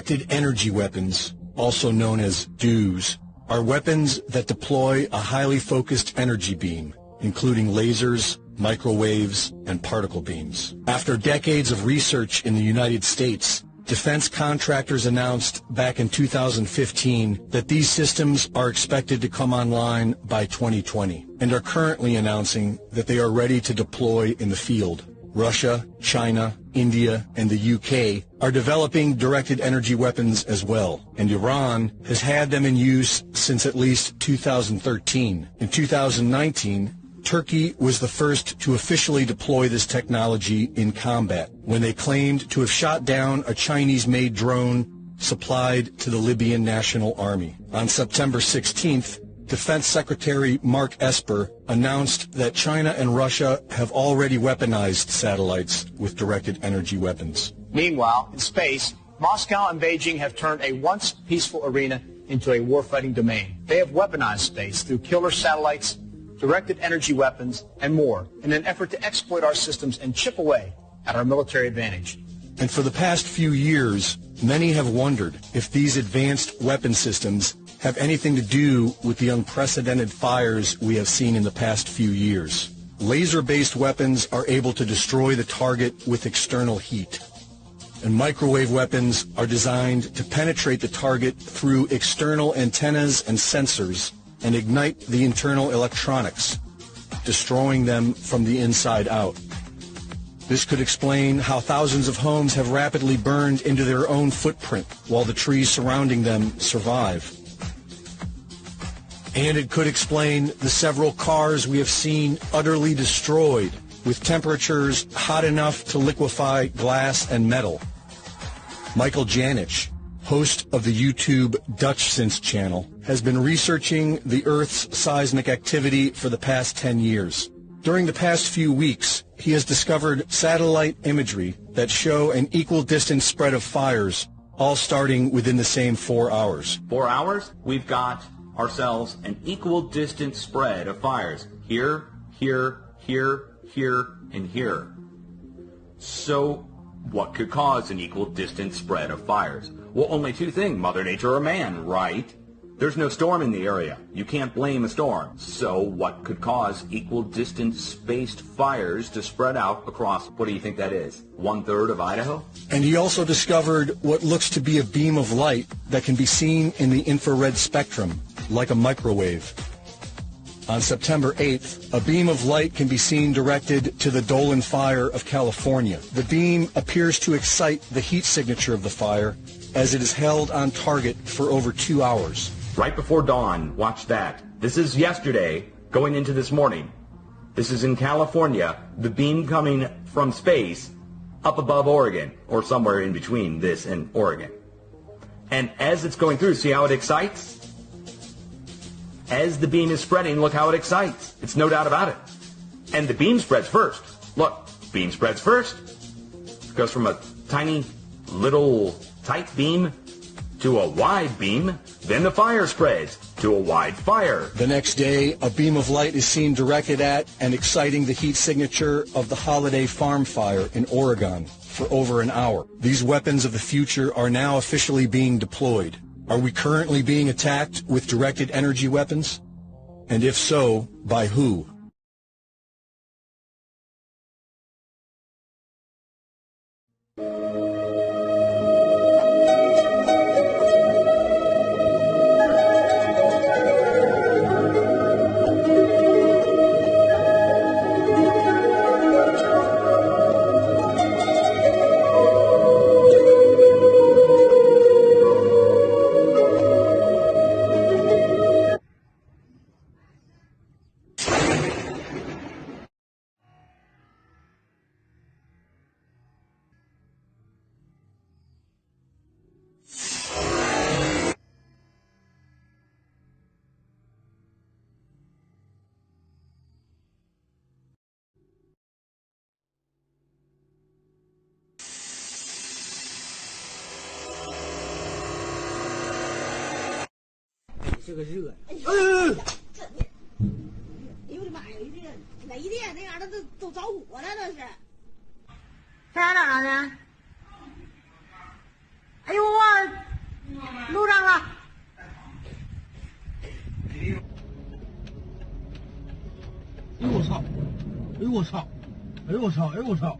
Directed energy weapons, also known as DEWs, are weapons that deploy a highly focused energy beam, including lasers, microwaves, and particle beams. After decades of research in the United States, defense contractors announced back in 2015 that these systems are expected to come online by 2020 and are currently announcing that they are ready to deploy in the field. Russia, China, India, and the UK are developing directed energy weapons as well, and Iran has had them in use since at least 2013. In 2019, Turkey was the first to officially deploy this technology in combat when they claimed to have shot down a Chinese-made drone supplied to the Libyan National Army. On September 16th, Defense Secretary Mark Esper announced that China and Russia have already weaponized satellites with directed energy weapons. Meanwhile, in space, Moscow and Beijing have turned a once peaceful arena into a warfighting domain. They have weaponized space through killer satellites, directed energy weapons, and more in an effort to exploit our systems and chip away at our military advantage. And for the past few years, many have wondered if these advanced weapon systems have anything to do with the unprecedented fires we have seen in the past few years. Laser-based weapons are able to destroy the target with external heat, and microwave weapons are designed to penetrate the target through external antennas and sensors and ignite the internal electronics, destroying them from the inside out. This could explain how thousands of homes have rapidly burned into their own footprint while the trees surrounding them survive. And it could explain the several cars we have seen utterly destroyed with temperatures hot enough to liquefy glass and metal. Michael Janich, host of the YouTube Dutch Sense channel, has been researching the Earth's seismic activity for the past 10 years. During the past few weeks, he has discovered satellite imagery that show an equal distance spread of fires, all starting within the same 4 hours. 4 hours, we've got ourselves an equal distance spread of fires. Here, here, here, here, and here. So, what could cause an equal distance spread of fires? Well, only two things, Mother Nature or man, right? There's no storm in the area. You can't blame a storm. So what could cause equal distance spaced fires to spread out across, what do you think that is, 1/3 of Idaho? And he also discovered what looks to be a beam of light that can be seen in the infrared spectrum, like a microwave. On September 8th, a beam of light can be seen directed to the Dolan Fire of California. The beam appears to excite the heat signature of the fire as it is held on target for over 2 hours. Right before dawn, watch that. This is yesterday, going into this morning. This is in California, the beam coming from space up above Oregon, or somewhere in between this and Oregon. And as it's going through, see how it excites? As the beam is spreading, look how it excites. It's no doubt about it. And the beam spreads first. Look, beam spreads first. It goes from a tiny, little, tight beam to a wide beam. Then the fire spreads to a wide fire. The next day, a beam of light is seen directed at and exciting the heat signature of the Holiday Farm Fire in Oregon for over an hour. These weapons of the future are now officially being deployed. Are we currently being attacked with directed energy weapons? And if so, by who?这个热，哎呦我的妈呀，没电，那嘎达都着火了，这是。在哪找着呢？哎呦我，路上了。哎呦我操！哎呦我操！哎呦我操！哎呦我操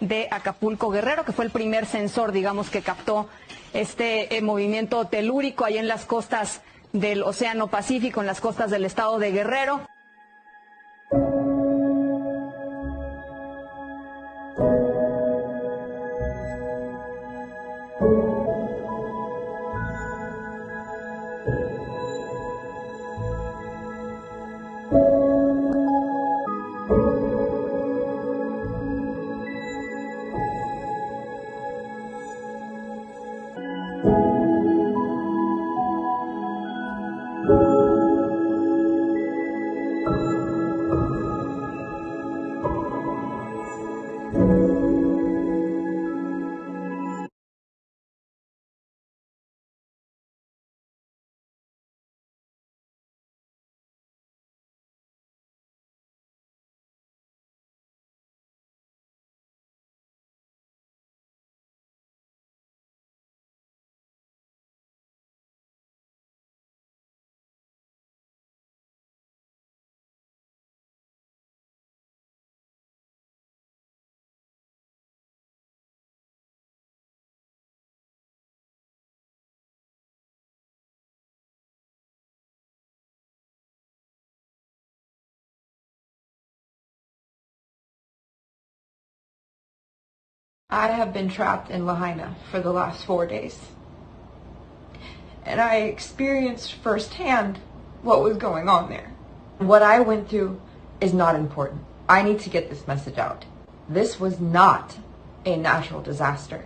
！De Acapulco Guerrero, que fue el primer sensor, digamos, que captó este movimiento telúrico ahí en las costas del Océano Pacífico, en las costas del estado de Guerrero. I have been trapped in Lahaina for the last 4 days. And I experienced firsthand what was going on there. What I went through is not important. I need to get this message out. This was not a natural disaster.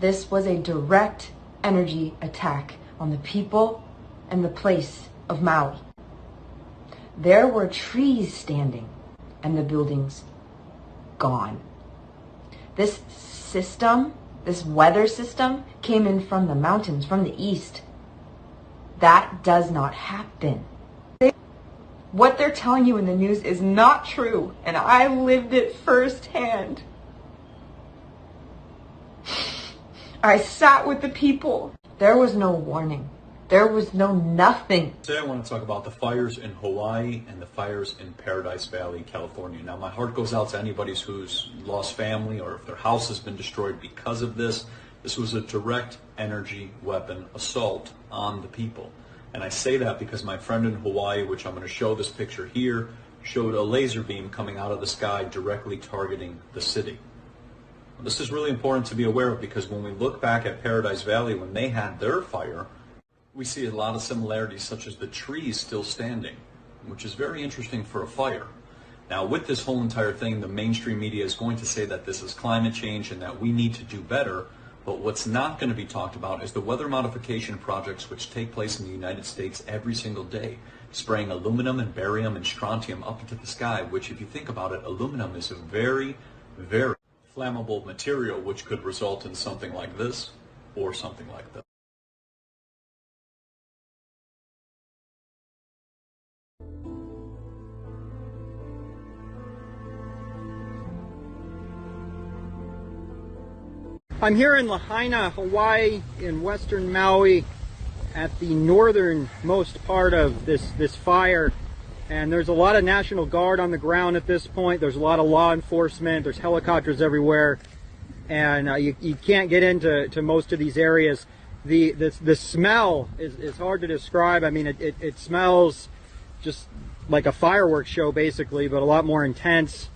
This was a direct energy attack on the people and the place of Maui. There were trees standing and the buildings gone. This system, this weather system, came in from the mountains, from the east. That does not happen. What they're telling you in the news is not true, and I lived it firsthand. I sat with the people. There was no warning. There was no nothing. Today I want to talk about the fires in Hawaii and the fires in Paradise Valley, California. Now my heart goes out to anybody who's lost family or if their house has been destroyed because of this. This was a direct energy weapon assault on the people. And I say that because my friend in Hawaii, which I'm going to show this picture here, showed a laser beam coming out of the sky directly targeting the city. This is really important to be aware of because when we look back at Paradise Valley, when they had their fire, we see a lot of similarities such as the trees still standing, which is very interesting for a fire. Now with this whole entire thing, the mainstream media is going to say that this is climate change and that we need to do better, but what's not going to be talked about is the weather modification projects which take place in the United States every single day, spraying aluminum and barium and strontium up into the sky, which if you think about it, aluminum is a very, very flammable material which could result in something like this or something like this. I'm here in Lahaina, Hawaii, in western Maui, at the northernmost part of this fire. And there's a lot of National Guard on the ground at this point. There's a lot of law enforcement. There's helicopters everywhere. And you can't get into most of these areas. The smell is hard to describe. I mean, it smells just like a fireworks show, basically, but a lot more intense.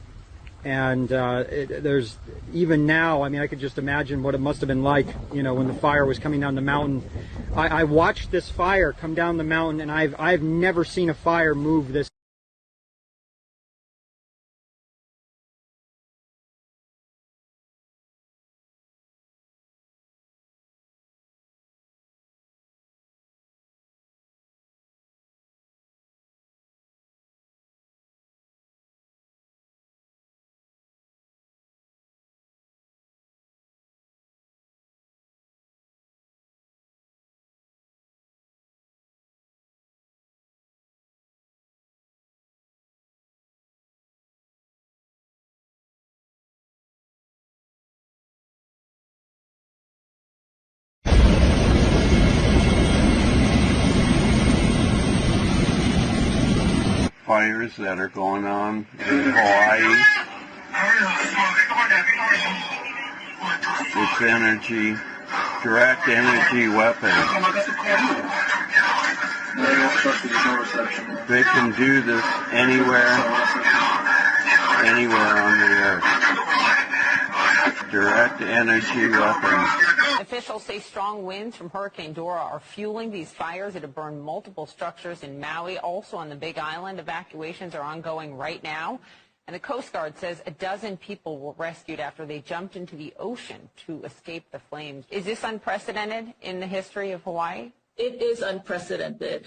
And there's, even now, I mean, I could just imagine what it must have been like, you know, when the fire was coming down the mountain. I watched this fire come down the mountain, and I've never seen a fire move this fires that are going on in Hawaii. It's energy, direct energy weapons. They can do this anywhere on the earth. Direct energy weapons. Officials say strong winds from Hurricane Dora are fueling these fires that have burned multiple structures in Maui, also on the Big Island. Evacuations are ongoing right now. And the Coast Guard says a dozen people were rescued after they jumped into the ocean to escape the flames. Is this unprecedented in the history of Hawaii? It is unprecedented.